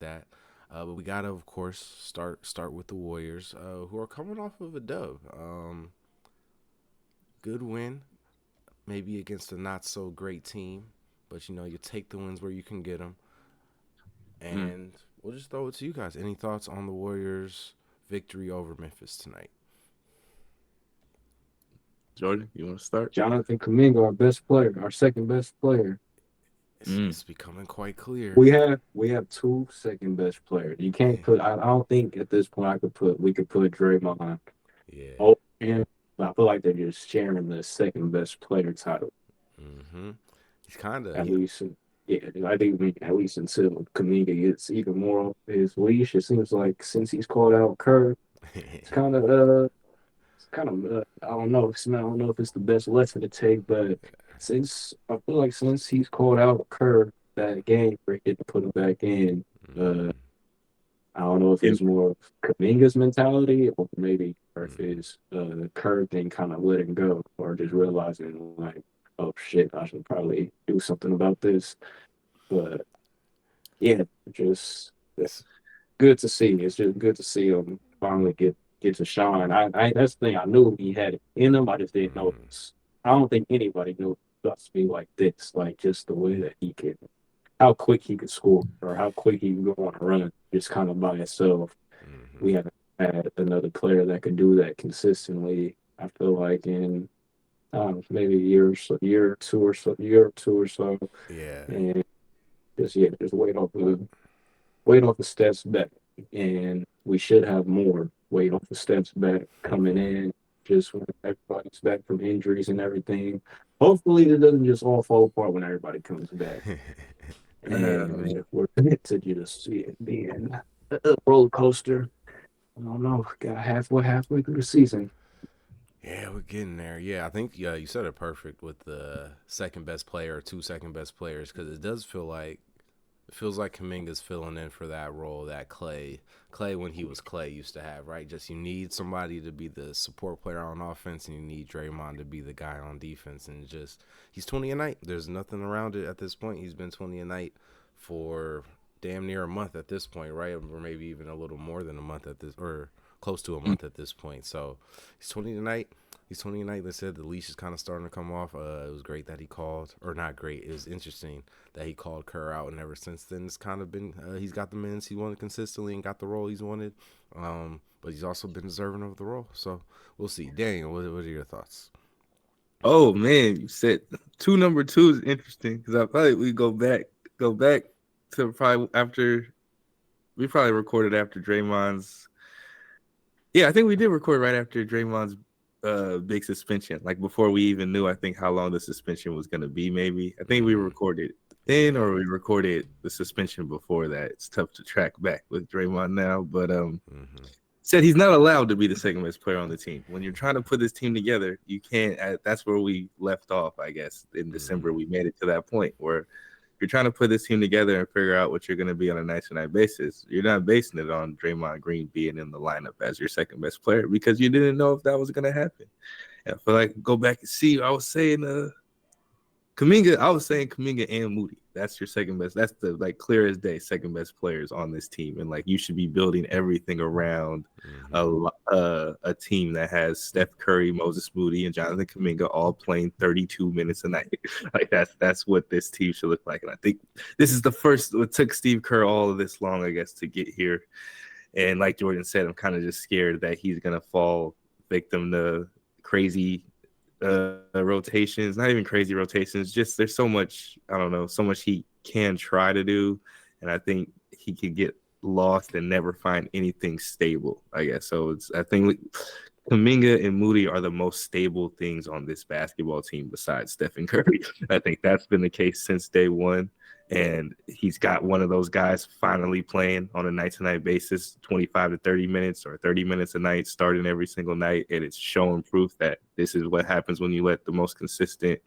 that. But we gotta, of course, start with the Warriors, who are coming off of a dub. Good win, maybe against a not so great team, but you take the wins where you can get them. Mm. And we'll just throw it to you guys. Any thoughts on the Warriors' victory over Memphis tonight? Jordan, you want to start? Jonathan Kuminga, our best player, our second best player. It's, Mm. it's becoming quite clear. We have two second best players. You can't put. I don't think at this point we could put Draymond. Yeah. Oh, and I feel like they're just sharing the second best player title. Mm-hmm. He's kind of At he. least, yeah, I think at least until Kuminga gets even more off his leash. It seems like since he's called out Kerr, it's kind of I don't know. I don't know if it's the best lesson to take, but since I feel like since he's called out Kerr that game where he didn't put him back in, uh, Mm-hmm. I don't know if And it's more of Kaminga's mentality or maybe or if Mm-hmm. it's the Kerr thing kind of letting go or just realizing like, oh shit, I should probably do something about this. But yeah, just It's good to see. It's just good to see him finally get to shine. I that's the thing. I knew he had it in him. I just didn't know. mm-hmm. I don't think anybody knew it was to be like this. Like just the way that he could, how quick he could score, or how quick he could go on a run, just kind of by itself. Mm-hmm. We haven't had another player that could do that consistently. I feel like in maybe a year or two or so, Yeah. and just wait off the steps back, and we should have more weight off the steps back coming in. Just when everybody's back from injuries and everything. Hopefully, it doesn't just all fall apart when everybody comes back, and man. if we're to just see it being a roller coaster. I don't know. Got halfway through the season. Yeah, we're getting there. Yeah, I think you said it perfect with the second best player, or two second best players, because it does feel like it feels like Kaminga's filling in for that role that Clay when he was Clay used to have, right? Just you need somebody to be the support player on offense, and you need Draymond to be the guy on defense. And just he's 20 a night. There's nothing around it at this point. He's been 20 a night for damn near a month at this point, right? Or maybe even a little more than a month at this, or close to a month at this point. So he's 20 tonight. He's 20 tonight. They said the leash is kind of starting to come off. It was great that he called, or not great. It was interesting that he called Kerr out, and ever since then, it's kind of been he's got the minutes he wanted consistently and got the role he's wanted. But he's also been deserving of the role. So we'll see. Daniel, what are your thoughts? Oh man, you said two number two is interesting because I probably we go back to probably after we probably recorded after Draymond's. Yeah, I think we did record right after Draymond's big suspension, like before we even knew I think how long the suspension was gonna be. Maybe I think we Mm-hmm. recorded then or Yeah. we recorded the suspension before that. It's tough to track back with Draymond now, but Mm-hmm. said he's not allowed to be the second best player on the team. When you're trying to put this team together, you can't. That's where we left off, I guess. In December, Mm-hmm. we made it to that point where you're trying to put this team together and figure out what you're going to be on a night-to-night basis. You're not basing it on Draymond Green being in the lineup as your second best player because you didn't know if that was going to happen. And I feel like go back and see. I was saying Kuminga, I was saying Kuminga and Moody. That's your second best. That's the like clear as day second best players on this team, and like you should be building everything around Mm-hmm. a team that has Steph Curry, Moses Moody, and Jonathan Kuminga all playing 32 minutes a night. Like that's what this team should look like. And I think this is the first. It took Steve Kerr all of this long, I guess, to get here. And like Jordan said, I'm kind of just scared that he's gonna fall victim to crazy rotations, not even crazy rotations, just there's so much, I don't know, so much he can try to do. And I think he could get lost and never find anything stable, I guess. So I think Kuminga and Moody are the most stable things on this basketball team besides Stephen Curry. I think that's been the case since day one. And he's got one of those guys finally playing on a night to night basis, 25 to 30 minutes or 30 minutes a night, starting every single night. And it's showing proof that this is what happens when you let the most consistent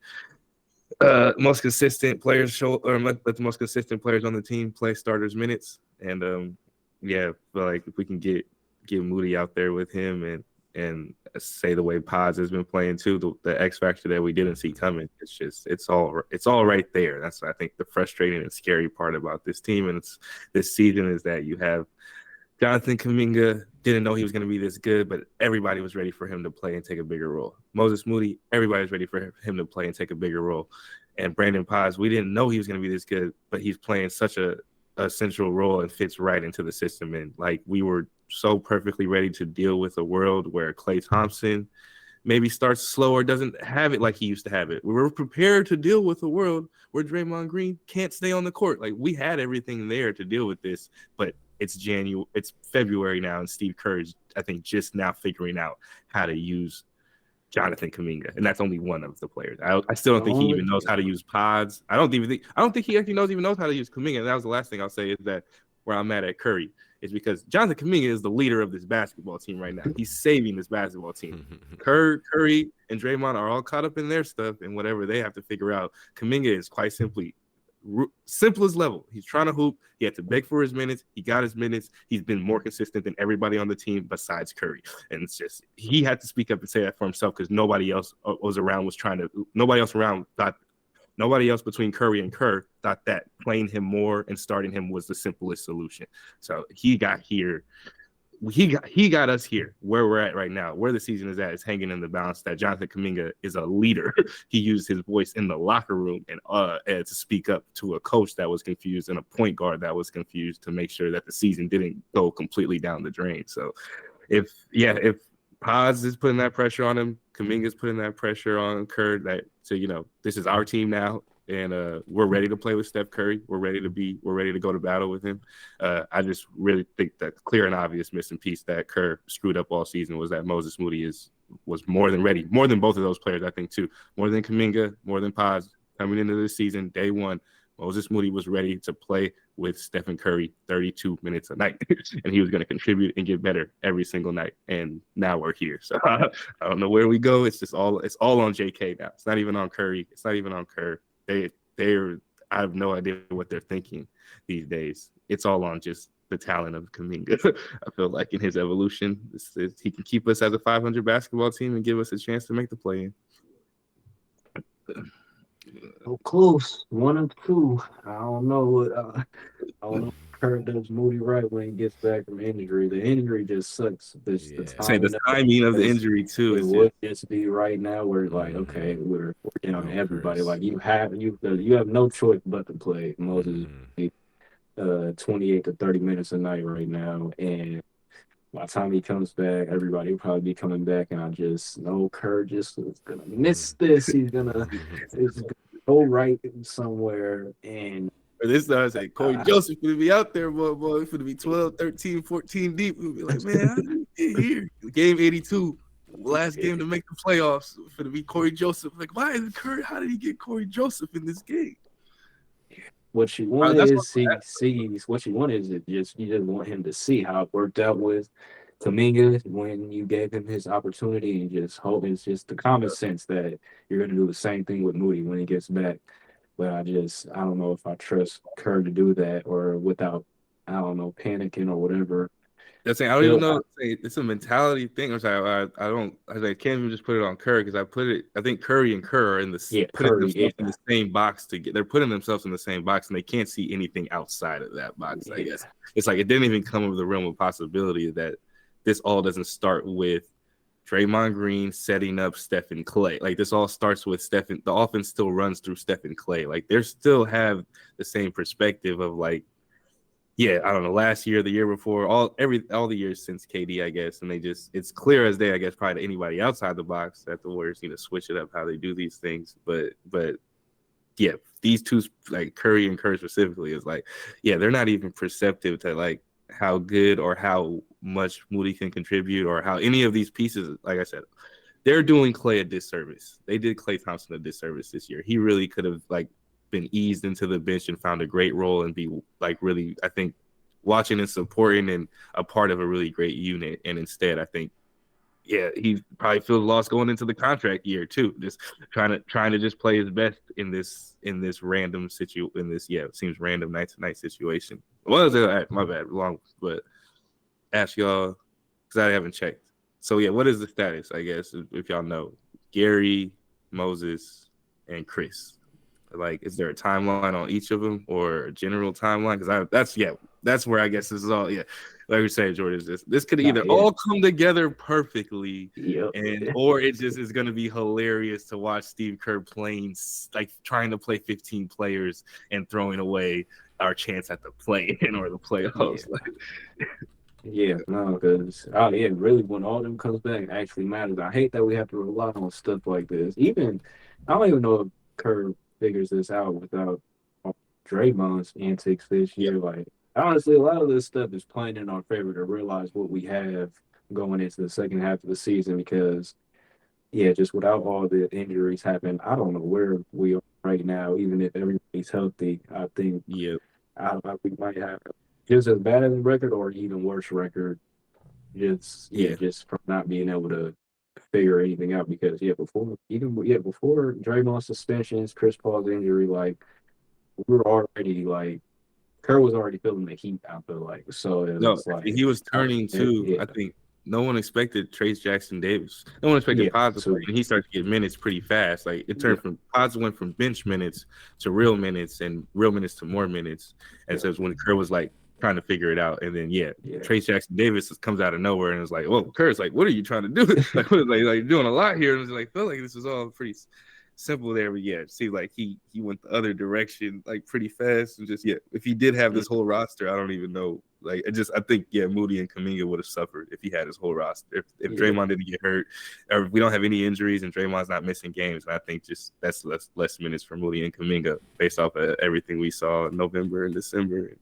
players show, or let the most consistent players on the team play starters minutes. And yeah, but like if we can get Moody out there with him and and say the way Pods has been playing too, the X factor that we didn't see coming. It's all right there. That's, I think, the frustrating and scary part about this team and this season is that you have Jonathan Kuminga didn't know he was going to be this good, but everybody was ready for him to play and take a bigger role. Moses Moody, everybody was ready for him to play and take a bigger role. And Brandon Paz, we didn't know he was going to be this good, but he's playing such a central role and fits right into the system. And like we were so perfectly ready to deal with a world where Klay Thompson maybe starts slow or doesn't have it like he used to have it. We were prepared to deal with a world where Draymond Green can't stay on the court. Like we had everything there to deal with this, but it's February now, and Steve Kerr is, I think, just now figuring out how to use Jonathan Kuminga, and that's only one of the players. I still don't think he even knows how to use Pods. I don't think he actually even knows how to use Kuminga. And that was the last thing I'll say is that where I'm mad at Curry is because Jonathan Kuminga is the leader of this basketball team right now. He's saving this basketball team. Curry and Draymond are all caught up in their stuff and whatever they have to figure out. Kuminga is quite simply simplest level. He's trying to hoop. He had to beg for his minutes. He got his minutes. He's been more consistent than everybody on the team besides Curry. And it's just he had to speak up and say that for himself because nobody else between Curry and Kerr thought that playing him more and starting him was the simplest solution. So he got here. He got us here where we're at right now. Where the season is at is hanging in the balance that Jonathan Kuminga is a leader. He used his voice in the locker room and to speak up to a coach that was confused and a point guard that was confused to make sure that the season didn't go completely down the drain. So if Paz is putting that pressure on him, Kuminga's putting that pressure on Kerr this is our team now. And we're ready to play with Steph Curry. We're ready to go to battle with him. I just really think that clear and obvious missing piece that Kerr screwed up all season was that Moses Moody was more than ready, more than both of those players, I think, too. More than Kuminga, more than Paz coming into this season, day one. Moses Moody was ready to play with Stephen Curry 32 minutes a night, and he was going to contribute and get better every single night. And now we're here. So I don't know where we go. It's all on JK now. It's not even on Curry. It's not even on Kerr. I have no idea what they're thinking these days. It's all on just the talent of Kuminga. I feel like in his evolution, he can keep us as a 500 basketball team and give us a chance to make the play-in. So close, 1-2. I don't know what. I don't know if Kurt does Moody right when he gets back from injury. The injury just sucks. The timing of the injury too. It would just be right now. We're like, okay, we're down everybody. Like you have no choice but to play Moses 28 to 30 minutes a night right now, and by the time he comes back, everybody will probably be coming back, and I just know Kerr just is gonna miss this. He's gonna go right somewhere, and this time I say Corey Joseph gonna be out there, boy. It's gonna be 12, 13, 14 deep. We'll be like, man, how did he get here? Game 82, last game to make the playoffs. For to be Corey Joseph. Like, why is Kerr? How did he get Corey Joseph in this game? What you want is what you want is you just want him to see how it worked out with Kuminga when you gave him his opportunity, and just hope it's just the common sense that you're gonna do the same thing with Moody when he gets back. But I don't know if I trust Kerr to do that or without, I don't know, panicking or whatever. That's saying I don't even know. It's a mentality thing. I'm sorry, I can't even just put it on Kerr because I think Curry and Kerr are in the same box they're putting themselves in the same box and they can't see anything outside of that box. I guess it's like it didn't even come over the realm of possibility that this all doesn't start with Draymond Green setting up Steph and Klay. Like this all starts with Stephen. The offense still runs through Steph and Klay. Like they still have the same perspective of like, yeah, I don't know, last year, the year before, all the years since KD, I guess, and it's clear as day, I guess, probably to anybody outside the box that the Warriors need to switch it up how they do these things. But yeah, these two, like Curry and Kerr specifically, is like, yeah, they're not even perceptive to like how good or how much Moody can contribute or how any of these pieces, like I said, they're doing Klay a disservice. They did Klay Thompson a disservice this year. He really could have like been eased into the bench and found a great role and be like really, I think, watching and supporting and a part of a really great unit. And instead, I think, yeah, he probably feels lost going into the contract year too. Just trying to just play his best in this random it seems random night to night situation. Well, my bad, long, but ask y'all because I haven't checked. So yeah, what is the status? I guess if y'all know, Gary, Moses, and Chris. Like, is there a timeline on each of them or a general timeline? Because that's where I guess this is all. Yeah, like we say, Jordan, this could Nah, either yeah, all come together perfectly, yep, or it just is going to be hilarious to watch Steve Kerr playing, like trying to play 15 players and throwing away our chance at the play-in or the yeah. playoffs. Like, Yeah, no, because yeah, really, when all them comes back, it actually matters. I hate that we have to rely on stuff like this. Even I don't even know if Kerr figures this out without all Draymond's antics this yep, year. Like, honestly, a lot of this stuff is playing in our favor to realize what we have going into the second half of the season. Because yeah, just without all the injuries happen, I don't know where we are right now. Even if everybody's healthy, I think yep, we might have just as bad as a record or even worse record just yeah, yeah. just from not being able to figure anything out because before Draymond's suspensions, Chris Paul's injury, like we were already like Kerr was already feeling the heat. I feel like so it No, was like he was turning too. yeah I think no one expected Trace Jackson Davis. No one expected yeah Pods to play, so and he started to get minutes pretty fast. Like it yeah turned from Pods went from bench minutes to real minutes, and real minutes to more minutes. And yeah so it's when Kerr was like trying to figure it out, and then yeah, yeah Trace Jackson Davis comes out of nowhere and it's like, "Whoa, Kerr's like, what are you trying to do? Like, what, like you're doing a lot here." And it's like, felt like this was all pretty simple there, but yeah, it seemed like he went the other direction like pretty fast and just yeah. If he did have this whole roster, I don't even know. Like I think yeah, Moody and Kuminga would have suffered if he had his whole roster. If yeah Draymond didn't get hurt, or if we don't have any injuries and Draymond's not missing games, and I think just that's less minutes for Moody and Kuminga based off of everything we saw in November and December.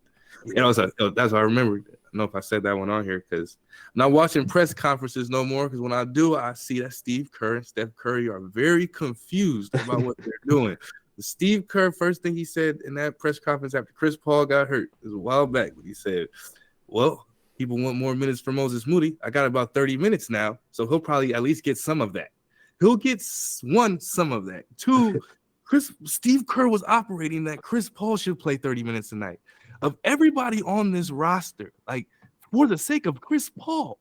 And yeah also, that's what I remember. I don't know if I said that one on here because I'm not watching press conferences no more. Because when I do, I see that Steve Kerr and Steph Curry are very confused about what they're doing. The Steve Kerr, first thing he said in that press conference after Chris Paul got hurt, it was a while back, when he said, "Well, people want more minutes for Moses Moody. I got about 30 minutes now, so he'll probably at least get some of that. He'll get some of that. Two, Steve Kerr was operating that Chris Paul should play 30 minutes a night. Of everybody on this roster, like for the sake of Chris Paul,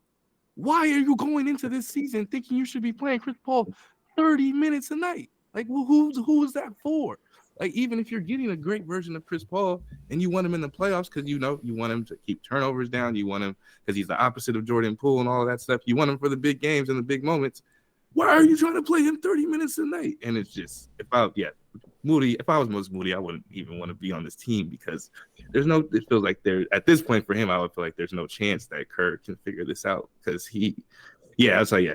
why are you going into this season thinking you should be playing Chris Paul 30 minutes a night? Like, well, who is that for? Like, even if you're getting a great version of Chris Paul and you want him in the playoffs because you want him to keep turnovers down, you want him because he's the opposite of Jordan Poole and all of that stuff. You want him for the big games and the big moments. Why are you trying to play him 30 minutes a night? And it's just if I was Moses Moody, I wouldn't even want to be on this team because it feels like at this point for him, I would feel like there's no chance that Kerr can figure this out because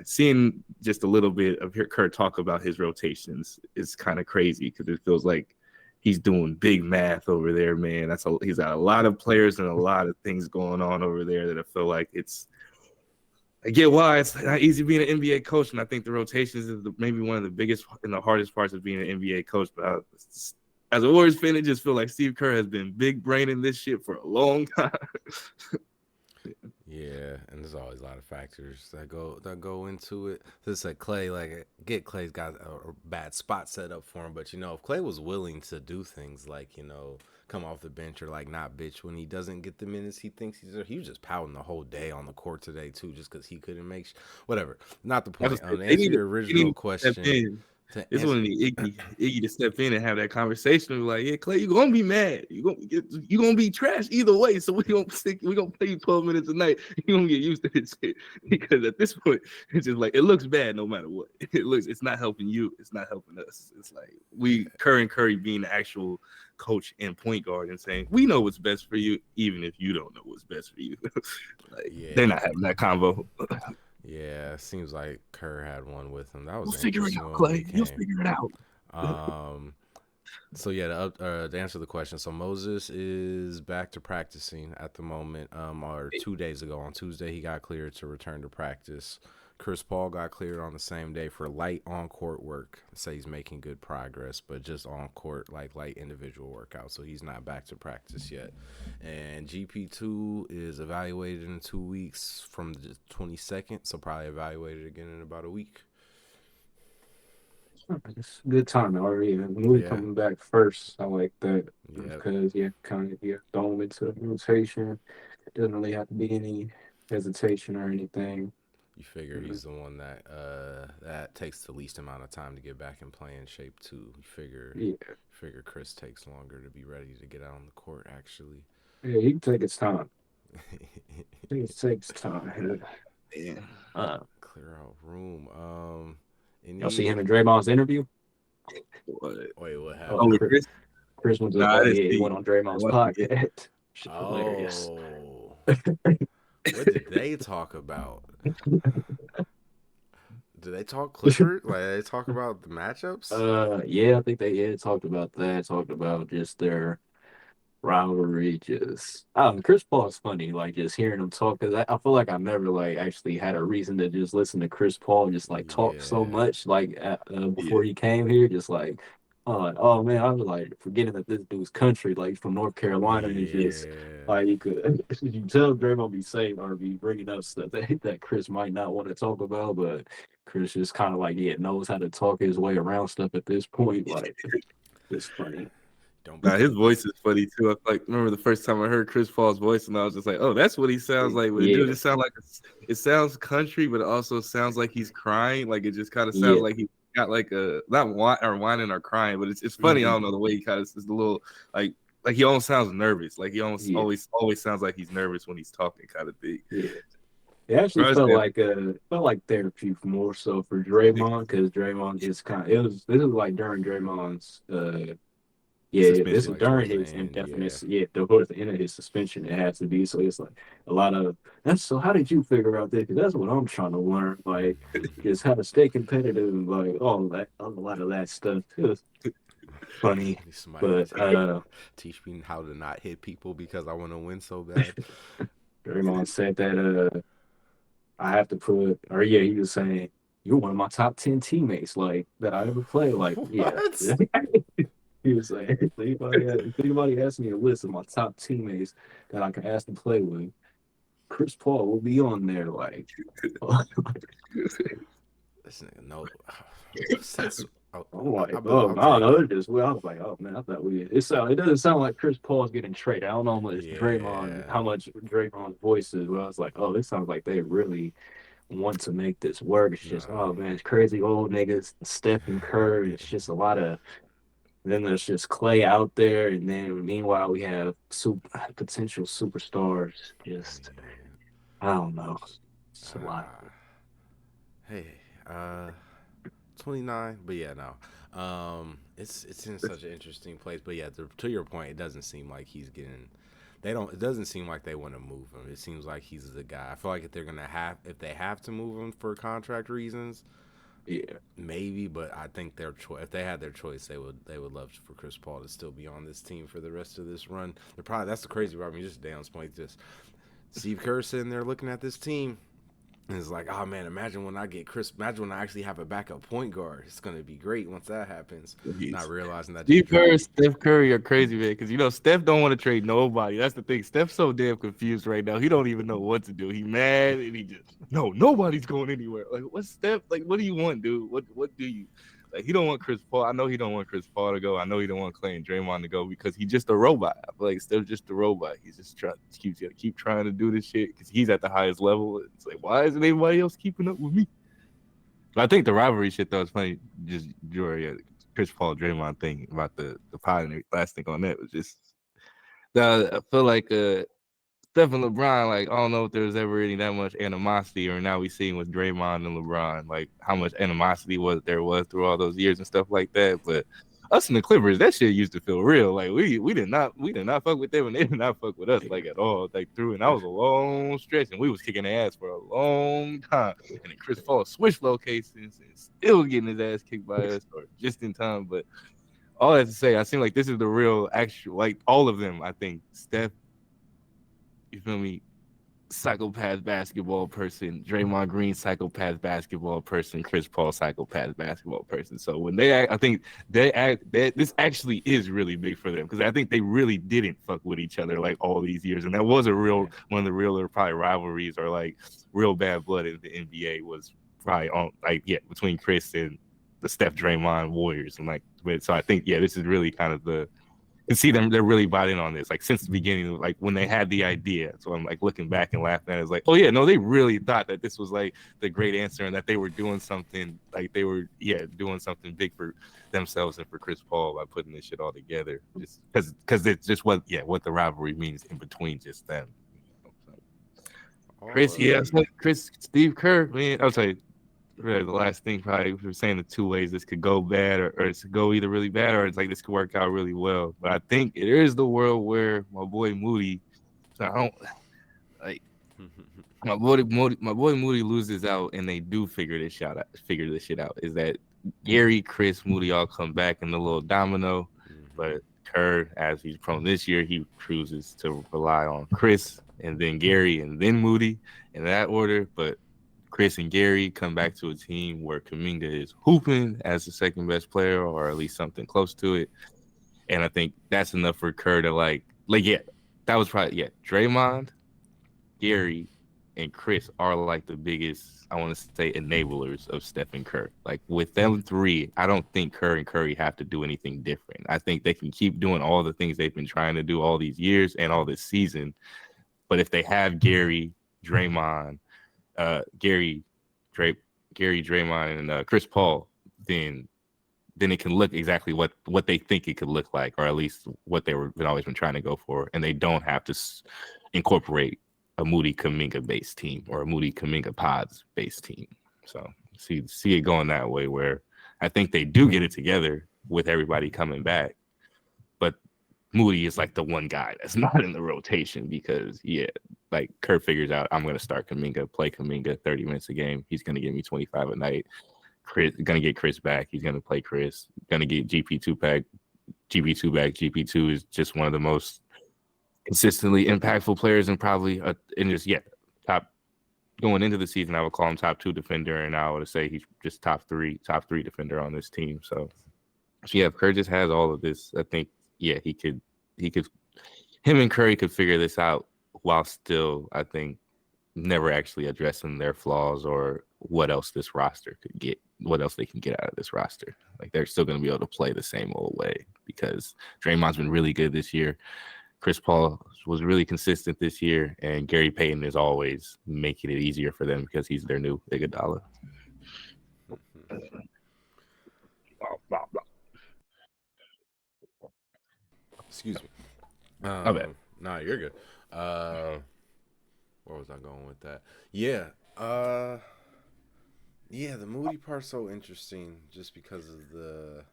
seeing just a little bit of Kerr talk about his rotations is kind of crazy because it feels like he's doing big math over there, man. He's got a lot of players and a lot of things going on over there that I feel like I get why it's not easy being an NBA coach, and I think the rotations is maybe one of the biggest and the hardest parts of being an NBA coach. But as a Warriors fan, I just feel like Steve Kerr has been big braining this shit for a long time. Yeah, and there's always a lot of factors that go into it. Just like Clay, like get Clay's got a bad spot set up for him, but if Clay was willing to do things like come off the bench or like not bitch when he doesn't get the minutes he thinks he was just pouting the whole day on the court today too, just because he couldn't whatever. Not the point. To They answer need your they need original to step question, in. to This answer. one need Iggy to step in and have that conversation. Like, yeah, Clay, you're gonna be mad. You're gonna be trash either way. So we're gonna play you 12 minutes a night. You're gonna get used to this shit. Because at this point, it's just like it looks bad no matter what. It's not helping you, it's not helping us. It's like Kerr and Curry being the actual coach and point guard and saying, we know what's best for you, even if you don't know what's best for you. Like they're Yeah. not having that convo. Yeah, seems like Kerr had one with him. That was You'll an figure it interesting out, one when he Clay. You'll came. figure it out. Um, so yeah, to answer the question, so Moses is back to practicing at the moment. Or 2 days ago on Tuesday, he got cleared to return to practice. Chris Paul got cleared on the same day for light on court work. Say he's making good progress, but just on court, like light individual workout. So he's not back to practice yet. And GP2 is evaluated in 2 weeks from the 22nd. So probably evaluated again in about a week. it's good timing already. Moody Yeah. coming back first, I like that Yeah. because kind of throw him into the rotation. Doesn't really have to be any hesitation or anything. You figure he's the one that takes the least amount of time to get back and play in shape too. You Yeah, figure Chris takes longer to be ready to get out on the court actually. yeah, he can take his time. It takes time. Yeah. Uh, Clear out room. y'all see Any him in Draymond's interview? What? wait, what Oh, Oh, with happened? Chris, Chris? Chris went to Nah, I didn't yeah, he see. went on I Draymond's wasn't yet. podcast. Shit, hilarious. Oh, what did they talk about? Did they talk Clippers? Like they talk about the matchups? Yeah, I think they talked about that. Talked about just their rivalry. Just Chris Paul's funny. Like just hearing him talk, because I feel like I never like actually had a reason to just listen to Chris Paul just like talk so Yeah, much like Yeah. before he came here. Just like oh man, I was like forgetting that this dude's country, like from North Carolina, and just yeah. like you could you tell Draymond be saying or be bringing up stuff that Chris might not want to talk about, but Chris just kind of like knows how to talk his way around stuff at this point. Like it's funny. Don't be Nah, his too. voice is funny too. I like remember the first time I heard Chris Paul's voice, and I was just like, "Oh, that's what he sounds like." But it do Yeah, just sound like it sounds country, but it also sounds like he's crying. Like it just kind of sounds yeah. like he got like a not whining or crying, but it's funny. I Mhm. don't know the way he kind of is a little like he almost sounds nervous. Like he almost Yeah, always sounds like he's nervous when he's talking, kind of thing. yeah. It actually But I was felt like therapy more so for Draymond because Draymond just kind of this is like during Draymond's this is suspension. like towards during the his end. Yeah. indefinite towards the end of his suspension it has to be, so it's like a lot of that's so how did you figure out this? 'Cause that's what I'm trying to learn, like just how to stay competitive and like all that a lot of that stuff. It was funny, Somebody but teach me how to not hit people because I want to win so bad. Draymond said that I have to put, or yeah, he was saying, you're one of my top 10 teammates, like that I ever played. Like, yeah. What? He was saying, if anybody asks me a list of my top teammates that I can ask to play with, Chris Paul will be on there. Like, This nigga no. That's. Oh, I'm like, I'll oh, I don't take know. it. It just, well, I was like, oh man, I thought it doesn't sound like Chris Paul's getting traded. I don't know Yeah. how much Draymond's voice is, but I was like, oh, this sounds like they really want to make this work. It's just, Nah. oh man, it's crazy old niggas, Steph and Kerr. It's just a lot of. Then there's just Clay out there, and then meanwhile we have potential superstars. Just I don't know. It's a lot. Uh, hey, uh, 29, but yeah, no. It's in such an interesting place, but yeah, to your point, it doesn't seem like he's getting. They don't. It doesn't seem like they want to move him. It seems like he's the guy. I feel like if they have to move him for contract reasons, Yeah, maybe. But I think their choice, if they had their choice, they would love for Chris Paul to still be on this team for the rest of this run. They're probably that's the crazy part. I mean, just Dan's point, just Steve Kerr sitting there looking at this team. And it's like, oh man, imagine when I get Chris. Imagine when I actually have a backup point guard. It's gonna be great once that happens. Not realizing that just Steve Kerr, Steph Curry are crazy, man. Because Steph don't want to trade nobody. That's the thing. Steph's so damn confused right now. He don't even know what to do. He mad and he just nobody's going anywhere. Like what's Steph? Like what do you want, dude? What do you like? He don't want Chris Paul. I know he don't want Chris Paul to go. I know he don't want Clay and Draymond to go because he's just a robot. I feel like Steph's just a robot. He's just keep trying to do this shit because he's at the highest level. It's like why isn't anybody else keeping up with me? But I think the rivalry shit though is funny. Just Jory, Chris Paul Draymond thing about the pod and last thing on that was just I feel like Steph and LeBron, like I don't know if there was ever any that much animosity, or now we seeing with Draymond and LeBron, like how much animosity there was through all those years and stuff like that. But us and the Clippers, that shit used to feel real. Like we did not fuck with them and they did not fuck with us like at all. Like through and that was a long stretch and we was kicking their ass for a long time. And then Chris Paul switched locations and still getting his ass kicked by us or just in time. But all that to say, I seem like this is the real actual like all of them, I think. Steph, you feel me? Psychopath basketball person, Draymond Green psychopath basketball person, Chris Paul psychopath basketball person. So when they act, I think this actually is really big for them because I think they really didn't fuck with each other like all these years, and that was a real one of the realer probably rivalries or like real bad blood in the NBA was probably on between Chris and the Steph Draymond Warriors and like so I think this is really kind of can see them, they're really bought in on this, like since the beginning, like when they had the idea. So I'm like looking back and laughing at it, it's like, oh yeah, no, they really thought that this was like the great answer and that they were doing something, like they were doing something big for themselves and for Chris Paul by putting this shit all together, just because it's just what the rivalry means in between just them. Chris, Steve Kerr, man, I'll tell you. Really, the last thing probably we were saying the two ways this could go bad or it's go either really bad or it's like this could work out really well. But I think it is the world where my boy Moody, so I don't like my boy Moody loses out and they do figure this shit out. Is that Gary, Chris, Moody all come back in the little domino, but Kerr, as he's prone this year, he chooses to rely on Chris and then Gary and then Moody in that order, but Chris and Gary come back to a team where Kuminga is hooping as the second best player, or at least something close to it. And I think that's enough for Kerr to that was probably Draymond, Gary, and Chris are like the biggest, I want to say, enablers of Steph and Kerr. Like with them three, I don't think Kerr and Curry have to do anything different. I think they can keep doing all the things they've been trying to do all these years and all this season. But if they have Gary, Draymond, Gary, Draymond, and Chris Paul, then it can look exactly what they think it could look like, or at least what been always been trying to go for, and they don't have to incorporate a Moody Kuminga based team or a Moody Kuminga Pods based team. So see it going that way, where I think they do get it together with everybody coming back, but Moody is like the one guy that's not in the rotation because like Kerr figures out I'm going to start Kuminga, play Kuminga 30 minutes a game. He's going to give me 25 a night. Chris going to get Chris back. He's going to play Chris. Going to get GP2 back. GP2 is just one of the most consistently impactful players and probably top going into the season. I would call him top 2 defender, and I would say he's just top three defender on this team. So if Kerr just has all of this, I think he could him and Curry could figure this out while still, I think, never actually addressing their flaws or what else this roster could get, what else they can get out of this roster. Like they're still going to be able to play the same old way because Draymond's been really good this year. Chris Paul was really consistent this year, and Gary Payton is always making it easier for them because he's their new Iguodala. Excuse me. My bad. Nah, you're good. Where was I going with that? Yeah. The Moody part's so interesting just because of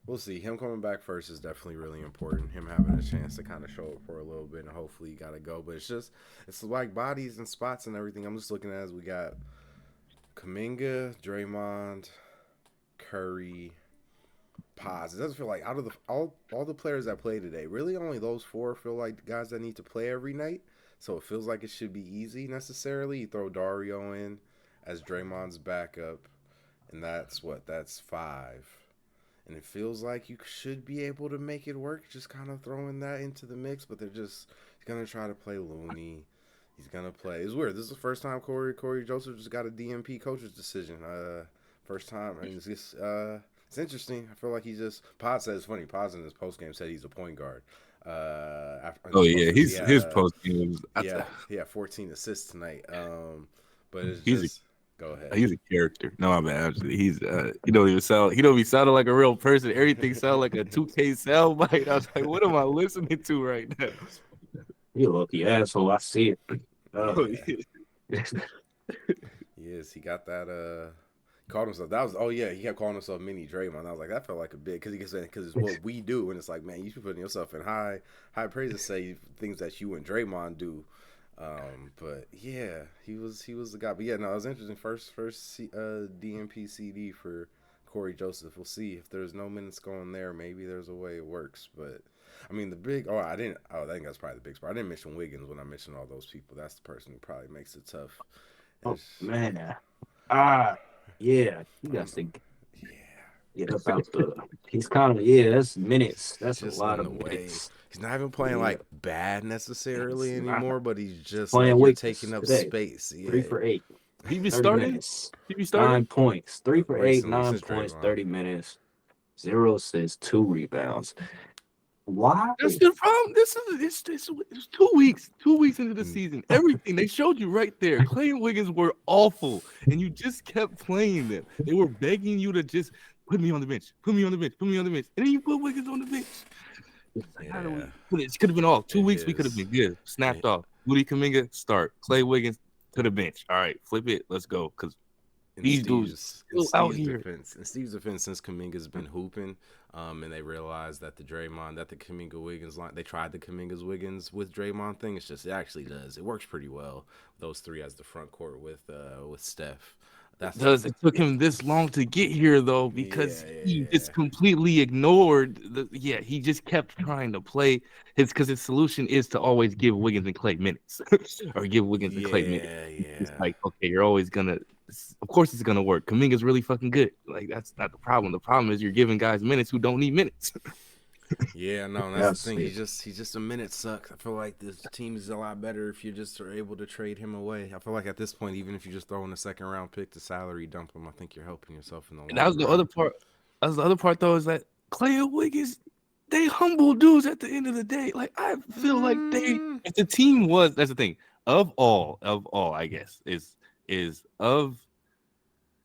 we'll see. Him coming back first is definitely really important. Him having a chance to kind of show up for a little bit and hopefully he got to go. But it's like bodies and spots and everything. I'm just looking at as we got Kuminga, Draymond, Curry, Paz. It doesn't feel like out of all the players that play today, really only those 4 feel like guys that need to play every night. So it feels like it should be easy necessarily. You throw Dario in as Draymond's backup, and that's 5. And it feels like you should be able to make it work, just kind of throwing that into the mix. But they're just going to try to play Looney. He's going to play. It's weird. This is the first time Corey Joseph just got a DNP coach's decision. First time. I mean, it's interesting. I feel like Pod said it's funny. Pod in his postgame said he's a point guard. His postgame was 14 assists tonight. But it's go ahead. He's a character. No, I'm actually he's he don't be sounding like a real person. Everything sounds like a 2K soundbite. I was like, what am I listening to right now? You lucky asshole. I see it. Yes, he got that. Called himself. He kept calling himself Mini Draymond. I was like, that felt like a bit because it's what we do, and it's like, man, you should put yourself in high praise to say things that you and Draymond do. But yeah, he was the guy. But yeah, no, it was interesting. First DNP CD for Corey Joseph. We'll see if there's no minutes going there. Maybe there's a way it works. But I mean, I think that's probably the big part. I didn't mention Wiggins when I mentioned all those people. That's the person who probably makes it tough. Man. Yeah, he got to get up out the. He's kind of that's minutes. That's just a lot of minutes. He's not even playing like bad necessarily anymore, but he's just playing like taking up space. Yeah. 3 for 8. He be starting. 9 points. 3 for 8, 9 points, 30 minutes. 0 assists, 2 rebounds. Why? That's the problem. It's 2 weeks. 2 weeks into the season. Everything they showed you right there. Clay and Wiggins were awful, and you just kept playing them. They were begging you to just put me on the bench, put me on the bench, put me on the bench, and then you put Wiggins on the bench. Like, how do Yeah, we? It could have been all 2 weeks. We could have is. been good. Snapped off. Woody Kuminga start. Clay Wiggins to the bench. All right, flip it. Let's go. Because these dudes still out here. In Steve's defense, since Kuminga's been hooping, and they realized that the Kuminga Wiggins line, they tried the Kuminga's Wiggins with Draymond thing. It's just it actually does. It works pretty well. Those three as the front court with Steph. It took him this long to get here though, because he just completely ignored he just kept trying to play because his solution is to always give Wiggins and Clay minutes or give Wiggins and Clay minutes. It's like, okay, you're always gonna, of course it's gonna work. Kuminga's really fucking good. Like, that's not the problem. The problem is you're giving guys minutes who don't need minutes. Yeah, no, that's the thing. He's just a minute suck. I feel like this team is a lot better if you just are able to trade him away. I feel like at this point, even if you just throw in a second round pick to salary dump him, I think you're helping yourself in the long run. That was the other part. That was the other part though, is that Clay and Wiggins, they humble dudes at the end of the day. Like, I feel like if the team was, that's the thing, of all, I guess, is of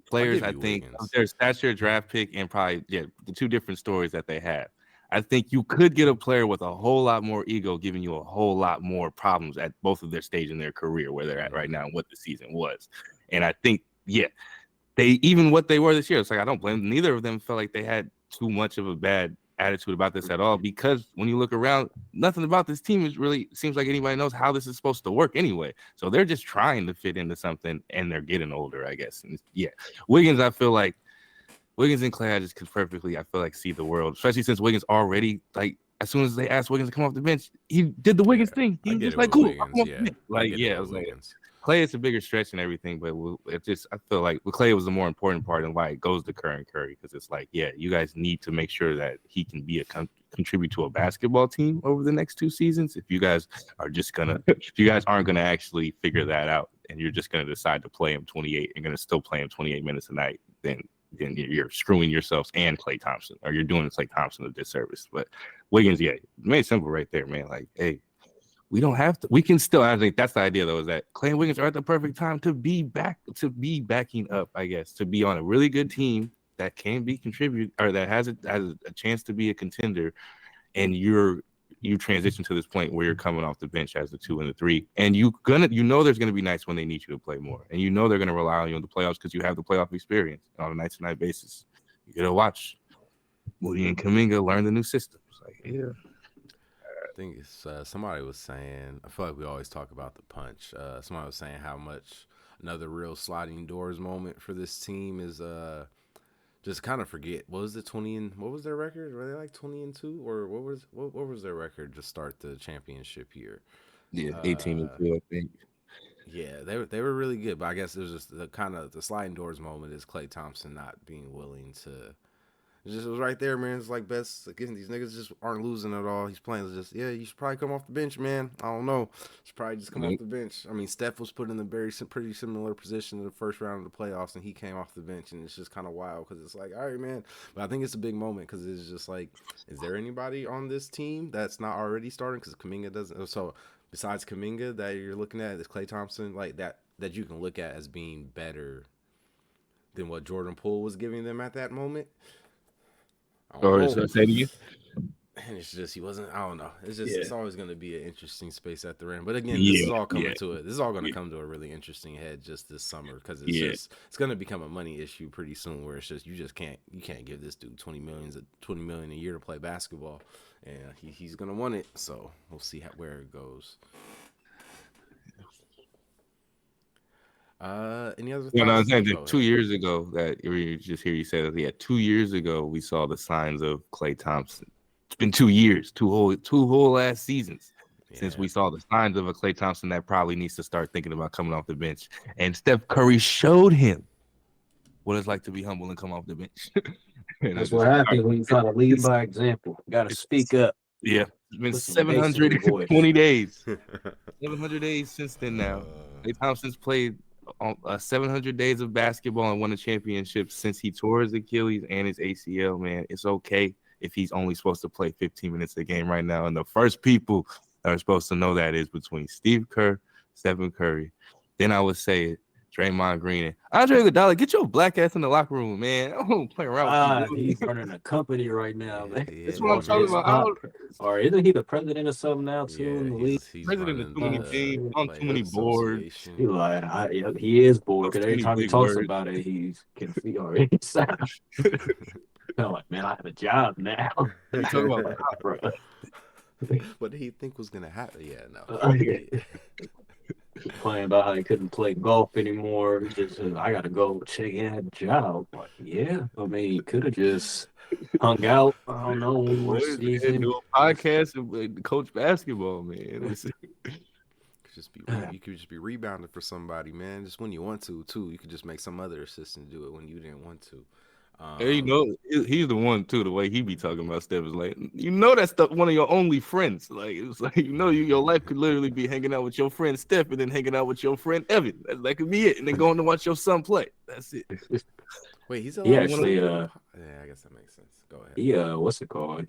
players, I think, of their stature, draft pick, and probably the two different stories that they have. I think you could get a player with a whole lot more ego, giving you a whole lot more problems at both of their stage in their career, where they're at right now and what the season was. And I think, they even what they were this year, it's like, I don't blame them. Neither of them felt like they had too much of a bad attitude about this at all, because when you look around, nothing about this team is really seems like anybody knows how this is supposed to work anyway. So they're just trying to fit into something, and they're getting older, I guess. And Wiggins, I feel like Wiggins and Clay, I just could perfectly, I feel like, see the world, especially since Wiggins already, like, as soon as they asked Wiggins to come off the bench, he did the Wiggins thing. He was just like, cool, I was like, Clay is a bigger stretch and everything, but it just, I feel like with Clay was the more important part, and why it goes to Curry, because it's like, you guys need to make sure that he can be contribute to a basketball team over the next 2 seasons. If you guys aren't gonna actually figure that out, and you're just gonna decide to play him 28 and gonna still play him 28 minutes a night, then you're screwing yourselves and Klay Thompson, or you're doing Klay Thompson a disservice. But Wiggins, made it simple right there, man. Like, hey, we don't have to. We can still. I think that's the idea, though, is that Klay and Wiggins are at the perfect time to be backing up, I guess, to be on a really good team that can be contribute, or that has a chance to be a contender, and you transition to this point where you're coming off the bench as the 2 and the 3, and there's gonna be nights when they need you to play more, and they're gonna rely on you in the playoffs because you have the playoff experience on a night-to-night basis. You gotta watch Moody and Kuminga learn the new systems. Like, I think it's somebody was saying, I feel like we always talk about the punch. Somebody was saying how much another real sliding doors moment for this team is just kind of forget, what was their record? Were they like 20-2, or what was their record to start the championship year? 18-2, I think. Yeah, they were really good, but I guess it was just the sliding doors moment is Klay Thompson not being willing to. It was right there, man. It's like best. Again, these niggas just aren't losing at all. He's playing. It's just, you should probably come off the bench, man. I don't know. Should probably just come off the bench. I mean, Steph was put in a pretty similar position in the first round of the playoffs, and he came off the bench, and it's just kind of wild because it's like, all right, man. But I think it's a big moment because it's just like, is there anybody on this team that's not already starting? Because Kuminga doesn't. So besides Kuminga that you're looking at, is Klay Thompson like that you can look at as being better than what Jordan Poole was giving them at that moment? Or is that again? And it's just, he wasn't, I don't know. It's just, it's always going to be an interesting space at the rim. But again, this is all coming to it. This is all going to come to a really interesting head just this summer, because it's it's going to become a money issue pretty soon, where it's just, you can't give this dude $20 million a year to play basketball, and he's going to want it. So we'll see where it goes. Any other thoughts? No, I'm saying that 2 years ago, that you just hear you say that 2 years ago we saw the signs of Klay Thompson. It's been 2 years, two whole last seasons since we saw the signs of a Klay Thompson that probably needs to start thinking about coming off the bench. And Steph Curry showed him what it's like to be humble and come off the bench. That's what happens when you try to lead by example. You got to speak up. Yeah, it's been 720 days. 700 days since then now. Klay Thompson's played 700 days of basketball and won a championship since he tore his Achilles and his ACL, man. It's okay. if he's only supposed to play 15 minutes a game right now. And the first people that are supposed to know that is between Steve Kerr, Stephen Curry. Then I would say Draymond Green and Andre Iguodala. Get your black ass in the locker room, man. I don't play around with you. He's running a company right now, man. That's what I'm talking about. Or isn't he the president or something now too in the league? He's President of too many teams, on too many boards. He like he is bored because every time he talks words. about it, he's confused already. I'm like, man, I have a job now. You talking about, bro? What did he think was gonna happen? Yeah, no. Playing about how he couldn't play golf anymore. Just I gotta go check in at a job. Like, yeah, I mean, he could have just hung out. I don't know, one more season. Do a podcast and coach basketball, man. You could just be rebounding for somebody, man. Just when you want to, too. You could just make some other assistant do it when you didn't want to. You know, he's the one too. The way he be talking about Steph is like, you know, that's one of your only friends. Like, it's like, you know, your life could literally be hanging out with your friend Steph and then hanging out with your friend Evan. That could be it. And then going to watch your son play. That's it. Wait, he's actually. Yeah, I guess that makes sense. Go ahead. What's it called?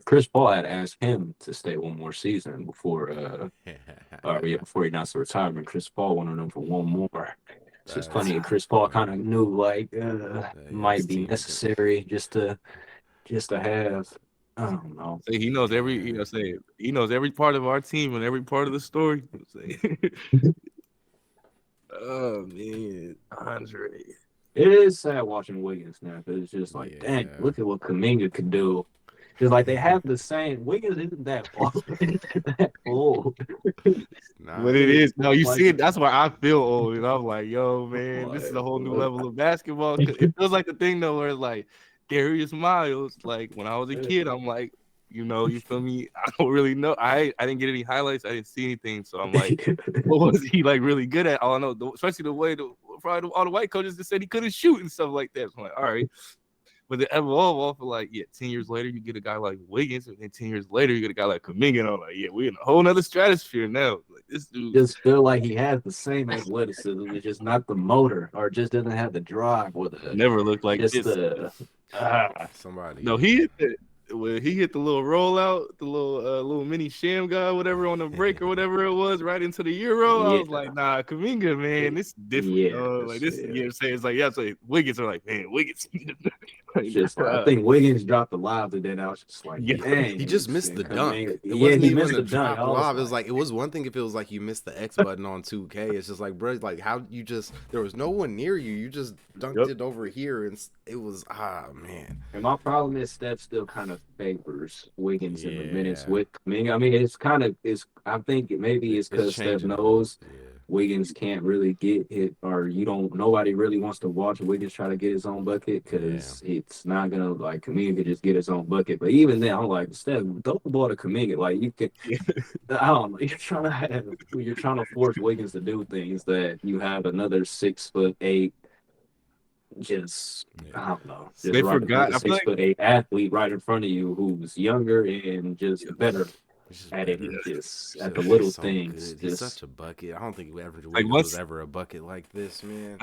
Chris Paul had asked him to stay one more season before before he announced the retirement. Chris Paul wanted him for one more. It's just funny. Chris Paul kind of knew like might be necessary just to have. I don't know. He knows every he knows every part of our team and every part of the story. Oh man, Andre. It is sad watching Wiggins now because it's just like, dang, look at what Kuminga could do. Just like they have the same. Wiggins isn't that old. But it is. No, you see it. That's why I feel old. And I'm like, yo, man, this is a whole new level of basketball. It feels like the thing though, where it's like Darius Miles. Like when I was a kid, I'm like, you know, you feel me? I don't really know. I didn't get any highlights. I didn't see anything. So I'm like, what was he like really good at? All I know, especially the way probably all the white coaches just said he couldn't shoot and stuff like that. So I'm like, all right. But the evolve off of like, 10 years later, you get a guy like Wiggins, and then 10 years later, you get a guy like Kuminga, and I'm like, we're in a whole nother stratosphere now. Like this dude just feel like he has the same athleticism, it's just not the motor, or just doesn't have the drive with it. Never looked like just this. Somebody. No, he hit the little rollout, the little mini sham guy, whatever, on the break or whatever it was, right into the Euro. I was like, nah, Kuminga, man, this is different. Like this, you know what I'm saying? It's like, so Wiggins are like, man, Wiggins. I think Wiggins dropped the lob, and then I was just like, dang, he just missed the dunk. He missed the dunk. Lob. It was like, it was one thing if it was like you missed the X button on 2K. It's just like, bro, like how you just, there was no one near you. You just dunked it over here, and it was man. And my problem is Steph still kind of favors Wiggins in the minutes with Kuminga. I mean, I think maybe it's because Steph knows Wiggins can't really get hit, or nobody really wants to watch Wiggins try to get his own bucket because it's not gonna like Kuminga just get his own bucket. But even then, I'm like, Steph, throw the ball to Kuminga. Like you can, I don't know. You're trying to force Wiggins to do things that you have another 6'8". Just I don't know. Just they forgot. A 6'8" athlete right in front of you who's younger and just better at it. Just at the little things. He's such a bucket. I don't think was ever a bucket like this, man.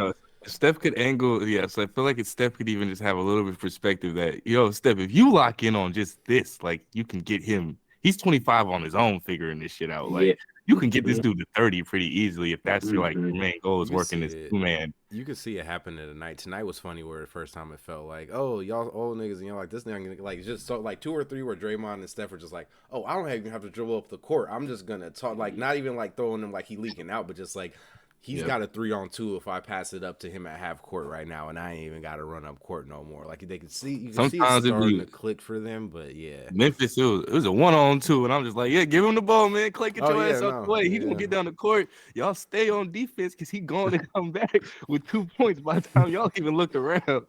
Steph could angle, so I feel like Steph could even just have a little bit of perspective that, Steph, if you lock in on just this, like you can get him. He's 25 on his own, figuring this shit out. Like you can get this dude to 30 pretty easily if that's your your main goal is working this 2-man. You can see it happen tonight. Tonight was funny where the first time it felt like, oh, y'all old niggas, and y'all like this nigga, like just so like 2 or 3 where Draymond and Steph were just like, oh, I don't even have to dribble up the court. I'm just gonna talk, like not even like throwing him like he leaking out, but just like he's got a 3-on-2 if I pass it up to him at half court right now, and I ain't even got to run up court no more. Like they can see, you can sometimes see it starting to click for them, but Memphis, it was a 1-on-2, and I'm just like, give him the ball, man. Clay, get your ass out the way. He gonna get down the court. Y'all stay on defense because he going to come back with 2 points by the time y'all even look around.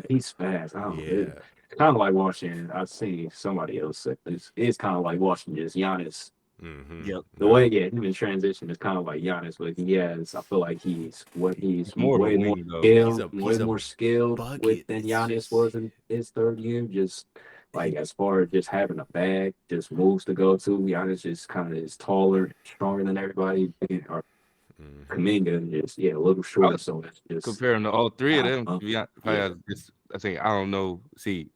He's fast. I don't know. It's kind of like watching. I've seen somebody else say it's kind of like watching just Giannis. Mm-hmm. The way him in transition is kind of like Giannis, but I feel like he's way more skilled than Giannis was in his third year. Just like as far as just having a bag, just moves to go to. Giannis just kind of is taller, stronger than everybody. Kuminga is a little shorter, so it's just compare them to all three of them. uh, To be honest, yeah. I think I don't know. See,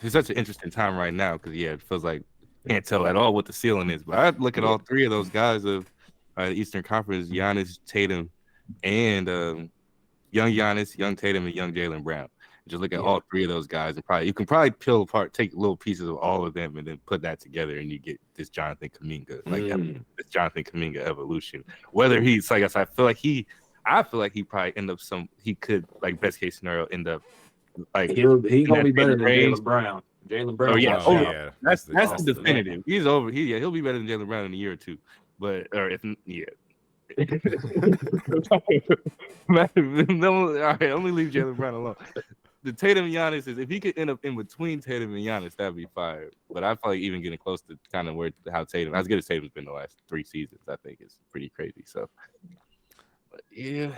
it's such an interesting time right now because it feels like can't tell at all what the ceiling is. But I'd look at all three of those guys of the Eastern Conference: Giannis, Tatum, and young Giannis, young Tatum, and young Jaylen Brown. Just look at all three of those guys, and you can probably peel apart, take little pieces of all of them, and then put that together, and you get this Jonathan Kuminga, this Jonathan Kuminga evolution. Whether he's like I feel like he probably end up he could like best case scenario end up like he gonna be better than range. Jaylen Brown. Jaylen Brown. Oh yeah, that's that's the definitive. He's over. He'll be better than Jaylen Brown in a year or two, but or if all right, only leave Jaylen Brown alone. The Tatum and Giannis is if he could end up in between Tatum and Giannis, that'd be fire. But I feel like even getting close to kind of how Tatum, as good as Tatum's been the last 3 seasons, I think is pretty crazy. So, but yeah.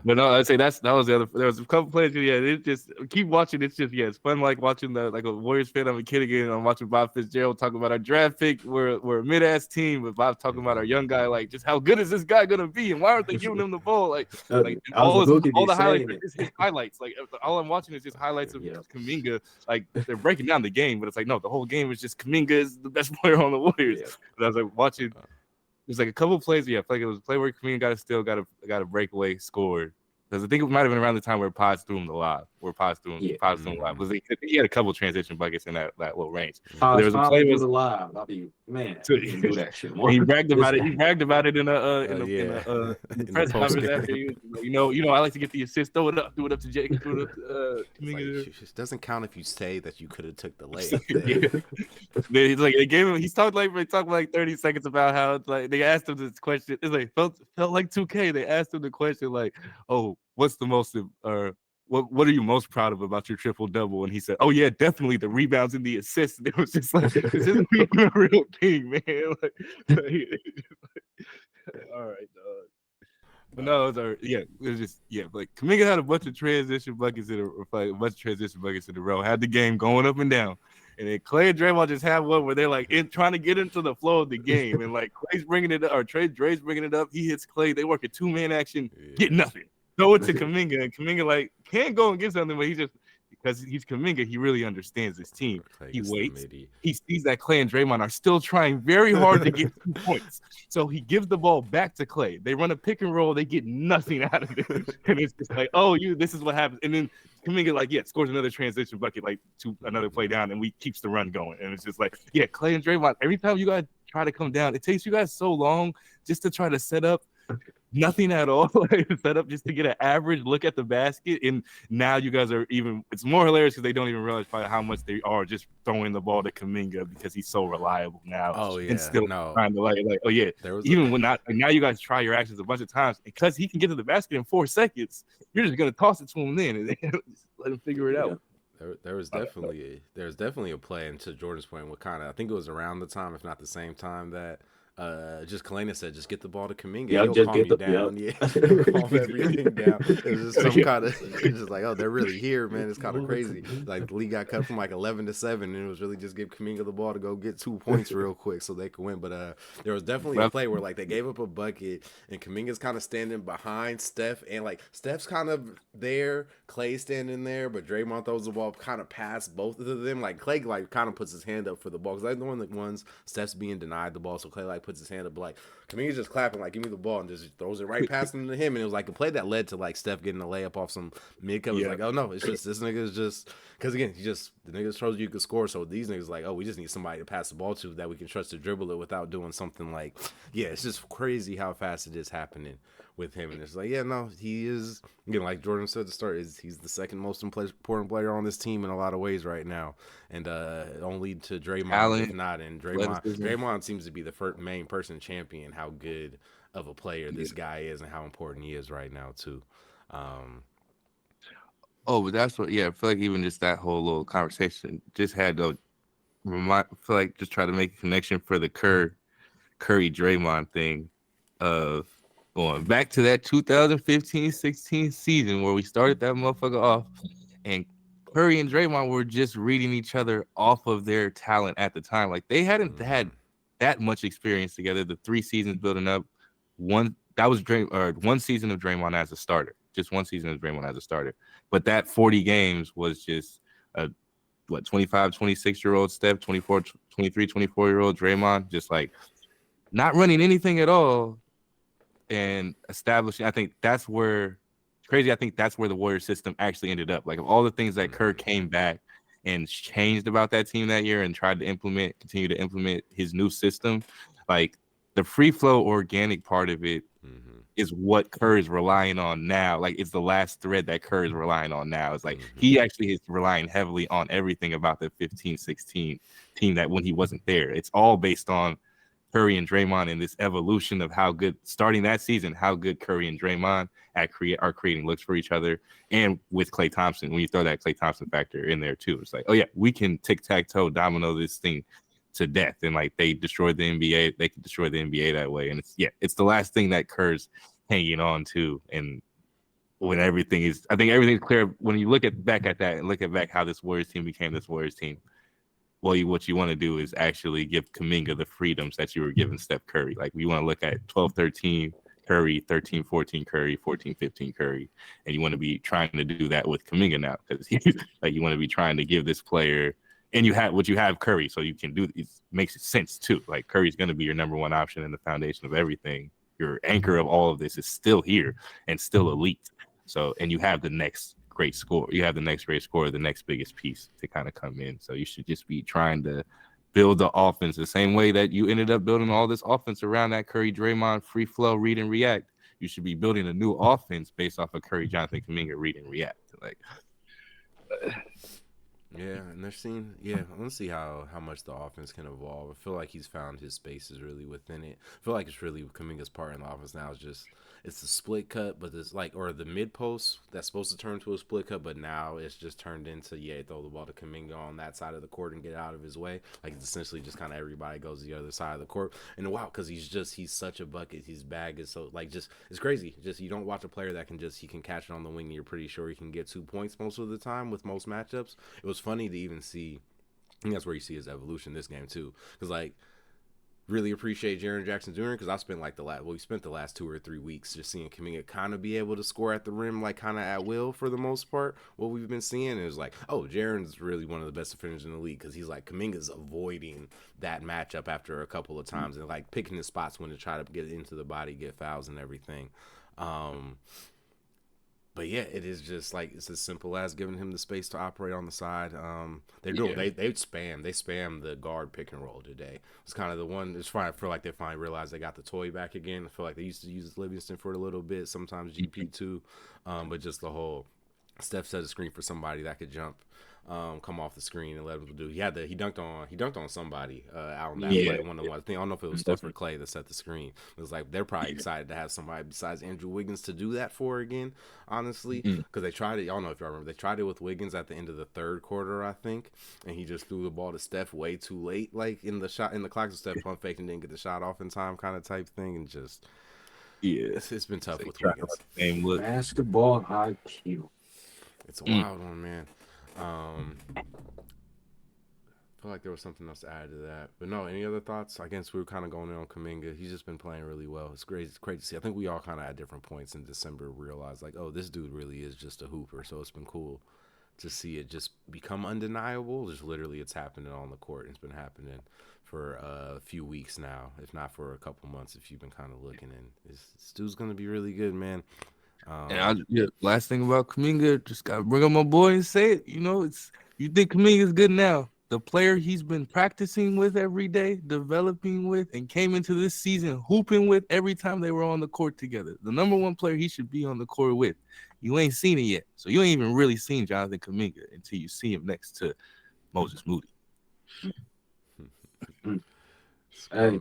But no, I'd say that was the other. There was a couple plays. Yeah, it just keep watching. It's just it's fun. Like watching like a Warriors fan. I'm a kid again. I'm watching Bob Fitzgerald talking about our draft pick. We're a mid-ass team, but Bob talking about our young guy. Like just how good is this guy gonna be, and why aren't they giving him the ball? Like all the highlights. It's his highlights. Like all I'm watching is just highlights of Kuminga. Like they're breaking down the game, but it's like no, the whole game is just Kuminga is the best player on the Warriors. Yeah. But I was like watching. There's like a couple of plays. Yeah, I feel like it was a play where Kuminga got a breakaway, scored. Because I think it might have been around the time where Pods threw him the live. Pods threw him live. He had a couple transition buckets in that little range. There was a play was live. I'll be man. He do that shit more. He bragged about it. He bragged about it in the press conference after he was, I like to get the assist. Throw it up to Jake. Kuminga. It doesn't count if you say that you could have took the layup. He's like they gave him. He talked for like 30 seconds about how it's like they asked him this question. It's like felt like 2K. They asked him the question like, oh. What's the most what are you most proud of about your triple double? And he said, oh yeah, definitely the rebounds and the assists. And it was just like this isn't even a real thing, man. All right, dog. But no, it was just like Kuminga had a bunch of transition buckets in a row. Had the game going up and down. And then Clay and Draymond just have one where they're like trying to get into the flow of the game. And like Clay's bringing it up, or Dre's bringing it up. He hits Clay. They work a 2-man action, get nothing. Throw it to Kuminga, and Kuminga like can't go and get something, but he just because he's Kuminga, he really understands his team. He waits. He sees that Clay and Draymond are still trying very hard to get 2 points, so he gives the ball back to Clay. They run a pick and roll. They get nothing out of it, and it's just like, oh, this is what happens. And then Kuminga scores another transition bucket to another play down, and we keeps the run going. And it's just like, Clay and Draymond. Every time you guys try to come down, it takes you guys so long just to try to set up. Nothing at all. Set up just to get an average look at the basket, and now you guys are even. It's more hilarious because they don't even realize probably how much they are just throwing the ball to Kuminga because he's so reliable now. Oh yeah, and still trying to even when not. Now you guys try your actions a bunch of times because he can get to the basket in 4 seconds. You're just gonna toss it to him then, and then let him figure it out. There was definitely a play, and to Jordan's point, I think it was around the time, if not the same time that. Just Kalena said, just get the ball to Kuminga. He'll calm you down. Calm everything down. It was just some kind of, it's just like, oh, they're really here, man. It's kind of crazy. Like the league got cut from like 11-7, and it was really just give Kuminga the ball to go get 2 points real quick so they could win. But there was definitely a play where like they gave up a bucket, and Kuminga's kind of standing behind Steph, and like Steph's kind of there, Clay's standing there, but Draymond throws the ball kind of past both of them. Like Clay like kind of puts his hand up for the ball because the ones Steph's being denied the ball, so Clay like puts his hand up, like Kuminga's just clapping, like give me the ball, and just throws it right past him to him, and it was like a play that led to like Steph getting a layup off some mid cut. Like, oh no, it's just this nigga's just because again the niggas shows you could score, so these niggas like, oh, we just need somebody to pass the ball to that we can trust to dribble it without doing something like it's just crazy how fast it is happening with him. And it's like, he is, again, like Jordan said at the start, he's the second most important player on this team in a lot of ways right now, and only to Draymond, if not. And Draymond seems to be the main person champion how good of a player this guy is and how important he is right now too. But that's what. I feel like even just that whole little conversation just had to feel like just try to make a connection for the Curry Draymond thing of. Going back to that 2015-16 season where we started that motherfucker off, and Curry and Draymond were just reading each other off of their talent at the time. Like they hadn't had that much experience together. The 3 seasons building up, one that was one season of Draymond as a starter, just one season of Draymond as a starter. But that 40 games was just a 25, 26-year-old Steph, 24, 23, 24-year-old Draymond, just like not running anything at all and establishing. I think that's where crazy. I think that's where the Warrior system actually ended up. Like of all the things that Kerr came back and changed about that team that year and tried to continue to implement his new system, like the free flow organic part of it is what Kerr is relying on now. Like it's the last thread that Kerr is relying on now. It's like he actually is relying heavily on everything about the 15-16 team that when he wasn't there. It's all based on Curry and Draymond and this evolution of how good starting that season, how good Curry and Draymond are creating looks for each other. And with Klay Thompson, when you throw that Klay Thompson factor in there too, it's like, oh yeah, we can tic-tac-toe domino this thing to death. And like they destroyed the NBA, they could destroy the NBA that way. And it's the last thing that Kerr's hanging on to. And when I think everything's clear when you look back at that and look at back how this Warriors team became this Warriors team. Well, what you want to do is actually give Kuminga the freedoms that you were giving Steph Curry. Like we want to look at 12-13 Curry, 13-14 Curry, 14-15 Curry, and you want to be trying to do that with Kuminga now because like you want to be trying to give this player, and you have Curry, so you can do it. Makes sense too. Like Curry's going to be your number one option and the foundation of everything. Your anchor of all of this is still here and still elite. So, and you have the next great score. You have the next great scorer, the next biggest piece to kind of come in. So you should just be trying to build the offense the same way that you ended up building all this offense around that Curry, Draymond, free flow, read and react. You should be building a new offense based off of Curry, Jonathan Kuminga, read and react. Like, yeah, and they're seeing. Let's see how much the offense can evolve. I feel like he's found his spaces really within it. I feel like it's really Kuminga's part in the offense now. It's the split cut, but it's like or the mid post that's supposed to turn to a split cut, but now it's just turned into throw the ball to Kuminga on that side of the court and get out of his way. Like it's essentially just kind of everybody goes to the other side of the court. And wow, because he's such a bucket. His bag is so like just it's crazy. Just you don't watch a player that he can catch it on the wing. And you're pretty sure he can get 2 points most of the time with most matchups. It was funny to even see. I think that's where you see his evolution this game too, because like really appreciate Jaren Jackson Jr. because I spent like we spent the last 2 or 3 weeks just seeing Kuminga kind of be able to score at the rim like kind of at will for the most part. What we've been seeing is like, oh, Jaren's really one of the best defenders in the league because he's like Kuminga's avoiding that matchup after a couple of times and like picking his spots when to try to get into the body, get fouls and everything. But yeah, it is just like it's as simple as giving him the space to operate on the side. They spam the guard pick and roll today. It's kind of the one. It's fine. I feel like they finally realized they got the toy back again. I feel like they used to use Livingston for a little bit, sometimes GP too, but just the whole Steph set a screen for somebody that could jump, come off the screen and let him do. He dunked on somebody out on that play 1-on-1. I don't know if it was Steph or Clay that set the screen. It was like they're probably excited to have somebody besides Andrew Wiggins to do that for again, honestly, because they tried it. Y'all know if y'all remember, they tried it with Wiggins at the end of the third quarter, I think, and he just threw the ball to Steph way too late, like in the clock. So Steph pump faked and didn't get the shot off in time, kind of type thing, and just it's been tough with Wiggins. Basketball IQ. It's a wild one, man. I feel like there was something else to add to that. But no, any other thoughts? I guess we were kind of going in on Kuminga. He's just been playing really well. It's great. It's great to see. I think we all kind of at different points in December realized, like, oh, this dude really is just a hooper. So it's been cool to see it just become undeniable. Just literally it's happening on the court. It's been happening for a few weeks now, if not for a couple months, if you've been kind of looking. And this dude's going to be really good, man. Last thing about Kuminga, just gotta bring up my boy and say it. You think Kuminga's good now. The player he's been practicing with every day, developing with, and came into this season hooping with every time they were on the court together. The number one player he should be on the court with. You ain't seen it yet. So you ain't even really seen Jonathan Kuminga until you see him next to Moses Moody. Hey,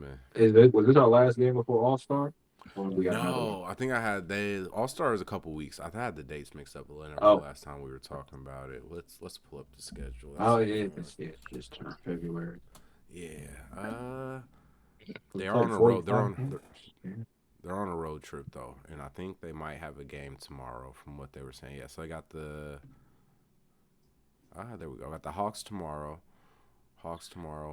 was this our last game before All-Star? No, I think I had All-Star is a couple weeks. I had the dates mixed up a little last time we were talking about it. Let's pull up the schedule. It's just turned February. Yeah. They are on a road. They're on a road trip though, and I think they might have a game tomorrow, from what they were saying. Yeah, so I got there we go. I got the Hawks tomorrow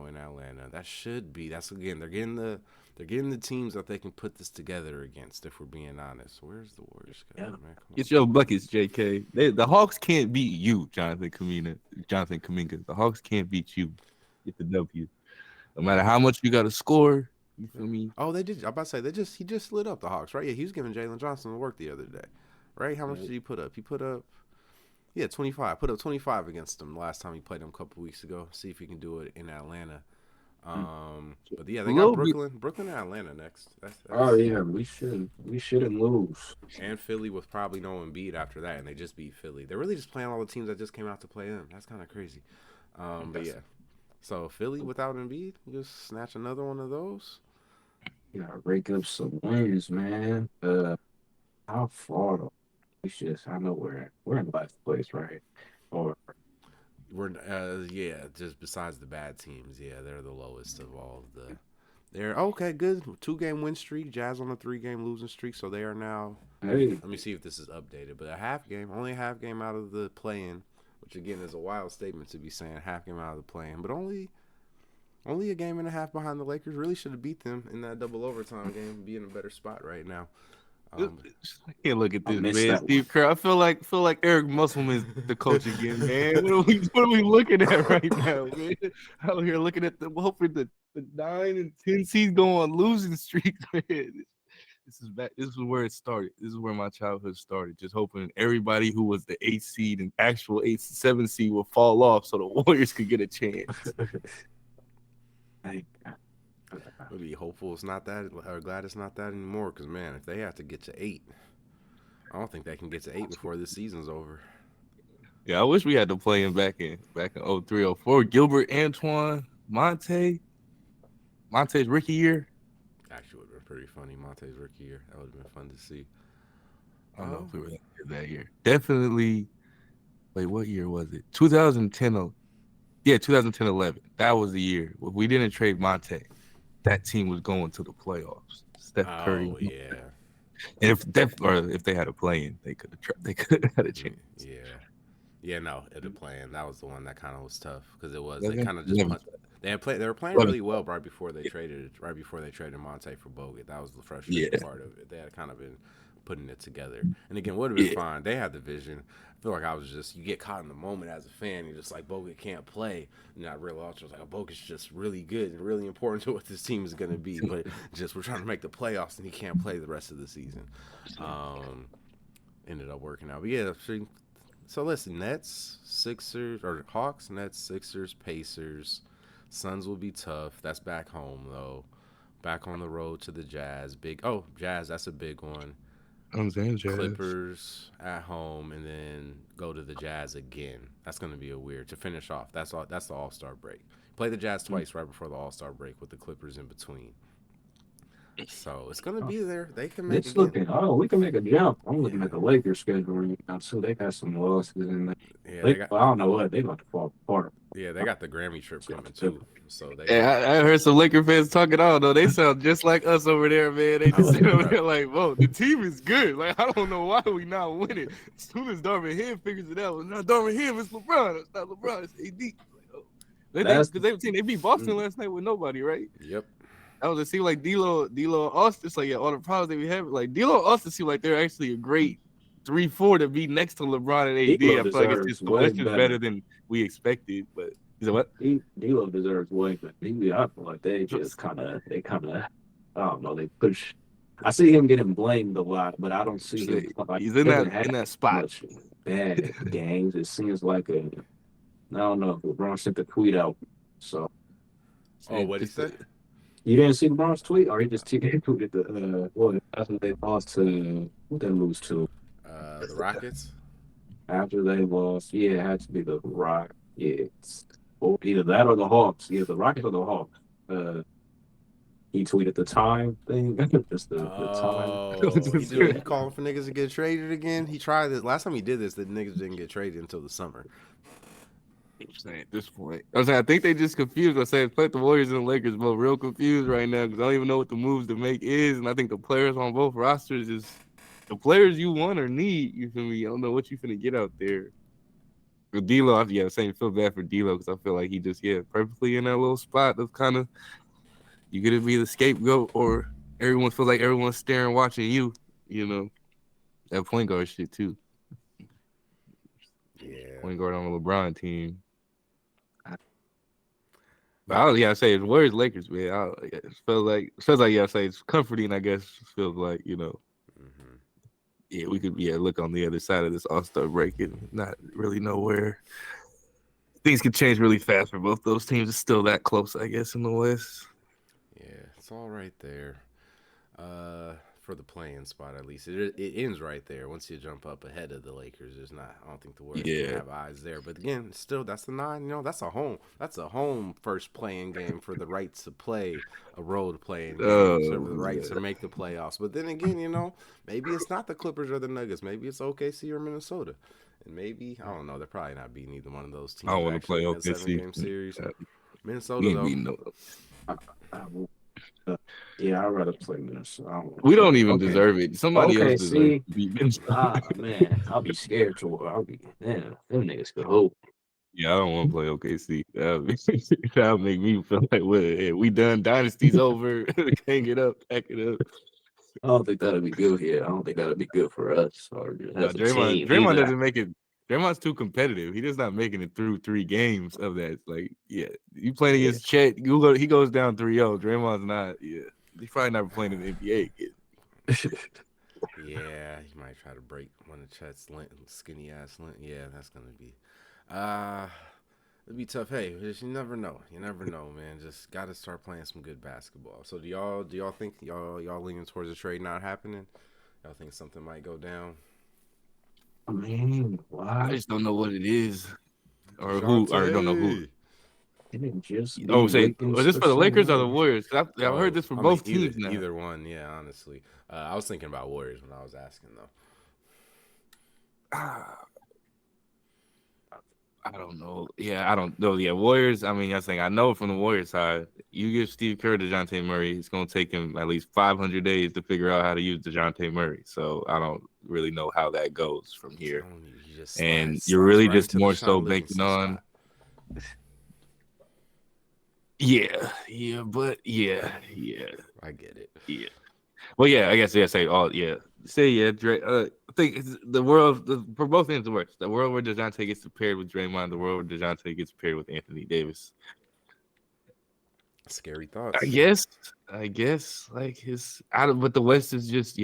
in Atlanta. That's again, they're getting the They're getting the teams that they can put this together against. If we're being honest, where's the Warriors? Yeah. Man, come Get your buckets, JK. The Hawks can't beat you, Jonathan Kuminga. The Hawks can't beat you. Get the W. No matter how much you got to score. You feel me? Oh, they did. I'm about to say he just lit up the Hawks, right? Yeah, he was giving Jalen Johnson the work the other day, right? How much did he put up? He put up, 25. Put up 25 against them last time he played them a couple weeks ago. See if he can do it in Atlanta. But yeah, they got Brooklyn and Atlanta next. Oh yeah, we shouldn't lose. And Philly with probably no Embiid after that, and they just beat Philly. They're really just playing all the teams that just came out to play them. That's kind of crazy. But yeah, so Philly without Embiid, just snatch another one of those. You gotta rake up some wins, man. How far though? I know we're in last place, right? Or We're just besides the bad teams, they're the lowest of all of the. They're okay, good 2-game win streak. Jazz on a 3-game losing streak, so they are now. hey, Let me see if this is updated, but only a half game out of the play-in, which again is a wild statement to be saying half game out of the play-in, but only a game and a half behind the Lakers. Really should have beat them in that double overtime game. Be in a better spot right now. I can't look at this, man. that Steve Kerr. I feel like Eric Musselman is the coach again, man. What are we looking at right now, man? Out here looking at hoping the 9 and 10 seeds go on losing streaks, man. This is back. This is where it started. This is where my childhood started. Just hoping everybody who was the 8th seed and actual 7th seed will fall off so the Warriors could get a chance. We'll be hopeful it's not that, or glad it's not that anymore. Because man, if they have to get to 8, I don't think they can get to 8 before this season's over. Yeah, I wish we had to play him back in 03, 04. Gilbert, Antoine, Monte's rookie year. Actually, would have been pretty funny. Monte's rookie year. That would have been fun to see. I don't know if we were that year. Definitely. Wait, what year was it? 2010. Yeah, 2010-11. That was the year. If we didn't trade Monte, that team was going to the playoffs. Steph Curry. Oh yeah. And if they had a play-in, they could have had a chance. Yeah. No, the play-in, that was the one that kind of was tough because it was. Yeah, They kind of just they were playing really well right before they traded Monte for Bogut. That was the frustrating part of it. They had kind of been putting it together, and again, would have been fine. They had the vision. I feel like you get caught in the moment as a fan. You're just like, Bogut can't play. And I realized Bogut's just really good and really important to what this team is going to be. But we're trying to make the playoffs, and he can't play the rest of the season. Ended up working out. But yeah, so listen, Nets, Sixers, or Hawks, Nets, Sixers, Pacers. Suns will be tough. That's back home, though. Back on the road to the Jazz. Jazz, that's a big one. I'm saying Jazz. Clippers at home, and then go to the Jazz again. That's going to be to finish off. That's the All-Star break. Play the Jazz twice right before the All-Star break with the Clippers in between. So it's going to be there. They can make we can make a jump. I'm looking at the Lakers schedule right now, so they got some losses in there. Yeah, I don't know what they about to fall apart. Yeah, they got the Grammy trip coming too. So I heard some Laker fans talking. I don't know. They sound just like us over there, man. They just sit over there like, "Whoa, the team is good." Like I don't know why we not winning. As soon as Darvin Ham figures it out, it's not Darvin Ham, it's LeBron. It's not LeBron. It's AD. They beat Boston last night with nobody, right? Yep. That was it. Seemed like D'Lo, Austin. It's like all the problems they be having. Like D'Lo, Austin seem like they're actually a great 3-4 to be next to LeBron and AD. I feel like it's just better than we expected. But is it what? D'Lo deserves way, but I feel like they kind of, I don't know. They push. I see him getting blamed a lot, but I don't see him. Like, he's in that spot. Bad games. It seems like I don't know. LeBron sent the tweet out. So. Oh, what did he say? You didn't see LeBron's tweet, or he just tweeted after they lost to who they lose to? The Rockets. After they lost, it had to be the Rock. Yeah, or either that or the Hawks. Yeah, the Rockets or the Hawks. He tweeted the time thing. Just the time. He calling for niggas to get traded again. He tried this last time he did this. The niggas didn't get traded until the summer. At this point, I think they just confused. I said, play the Warriors and the Lakers both real confused right now because I don't even know what the moves to make is, and I think the players on both rosters is the players you want or need. You feel me? I don't know what you finna get out there. For D'Lo, I'm saying feel bad for D'Lo because I feel like he just perfectly in that little spot of kind of You get to be the scapegoat, or everyone feels like everyone's staring, watching you. You know that point guard shit too. Yeah. Point guard on a LeBron team. I say it's Warriors Lakers, man. It feels like I say it's comforting. I guess feels like Mm-hmm. we could look on the other side of this All-Star break and not really know where things could change really fast for both those teams. It's still that close, I guess, in the West. Yeah, it's all right there. For the playing spot at least, it ends right there. Once you jump up ahead of the Lakers, there's not. I don't think the Warriors can Yeah. have eyes there. But again, still, that's the nine. That's a home. That's a home first playing game for the right to play a road playing game, so for the right to make the playoffs. But then again, maybe it's not the Clippers or the Nuggets. Maybe it's OKC or Minnesota. And maybe I don't know. They're probably not beating either one of those I don't teams want to play actually in a OKC. 7-game series. Uh, Minnesota we ain't though. beating no. I, I will, yeah, I'd rather play Minnesota. I don't want We to don't play. even Okay. deserve it. Somebody else Okay, deserves see, to beat Minnesota. man, I'll be scared to. I'll be, damn, them niggas could hope. Yeah, I don't want to play OKC. That'll make me feel like we done. Dynasty's over. Hang it up, pack it up. I don't think that'll be good here. I don't think that'll be good for us or No, as a team Draymond either. doesn't make it. Draymond's too competitive. He does not making it through 3 games of that. Like, yeah, you playing Yeah. against Chet, he goes down 3-0. Draymond's not. Yeah, he's probably never playing in the NBA again. Yeah, he might try to break one of Chet's skinny ass lint. Yeah, that's gonna be. It'd be tough. Hey, just, you never know. You never know, man. Just gotta start playing some good basketball. So do y'all think y'all leaning towards a trade not happening? Y'all think something might go down? I mean, I why? just don't know what it is or who, or don't know who. Dejounte. Can it just be Oh, say, Wiggins was this for for the some Lakers or the reason? Warriors? 'Cause I've heard Oh, this for I mean both teams now. either one. Yeah, honestly, I was thinking about Warriors when I was asking though. I don't know. Yeah, I don't know. Yeah, Warriors. I mean, I know from the Warriors side, you give Steve Kerr DeJounte Murray, it's going to take him at least 500 days to figure out how to use DeJounte Murray. So I don't really know how that goes from I'm here. telling you, he just And you're slides really right just into the more so Sean banking Livingston on. spot. Yeah. I get it. Yeah. Well, yeah, I guess, say all, yeah. Say, yeah, Dre, I think the world, for both ends, it works. The world where DeJounte gets paired with Draymond, the world where DeJounte gets paired with Anthony Davis. Scary thoughts. I guess, like but the West is just,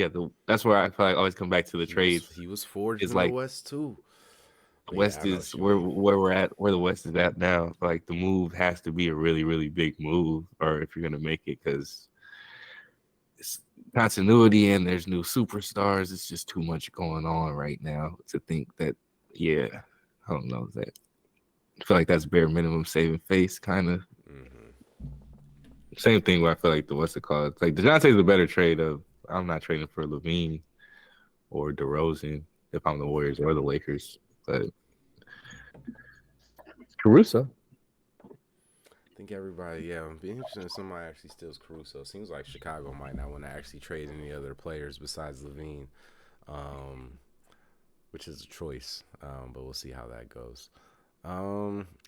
that's where I feel like I always come back to the trades. He was forged It's in the like West too. the But yeah, West I know is what you where mean. we're at, where the West is at now. Like the move has to be a really, really big move, or if you're gonna make it, because it's continuity and there's new superstars. It's just too much going on right now to think that. Yeah, I don't know that. I feel like that's bare minimum saving face, kind of. Mm-hmm. Same thing where I feel like what's it called? It's like DeJounte's a better trade of I'm not trading for Levine or DeRozan if I'm the Warriors or the Lakers, but Caruso. I think everybody, it'd be interesting if somebody actually steals Caruso. Seems like Chicago might not want to actually trade any other players besides Levine, which is a choice. But we'll see how that goes.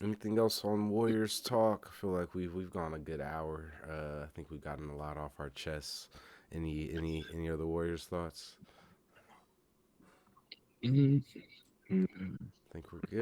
Anything else on Warriors talk? I feel like we've gone a good hour. I think we've gotten a lot off our chests. Any other Warriors thoughts? Mm-hmm. I think we're good.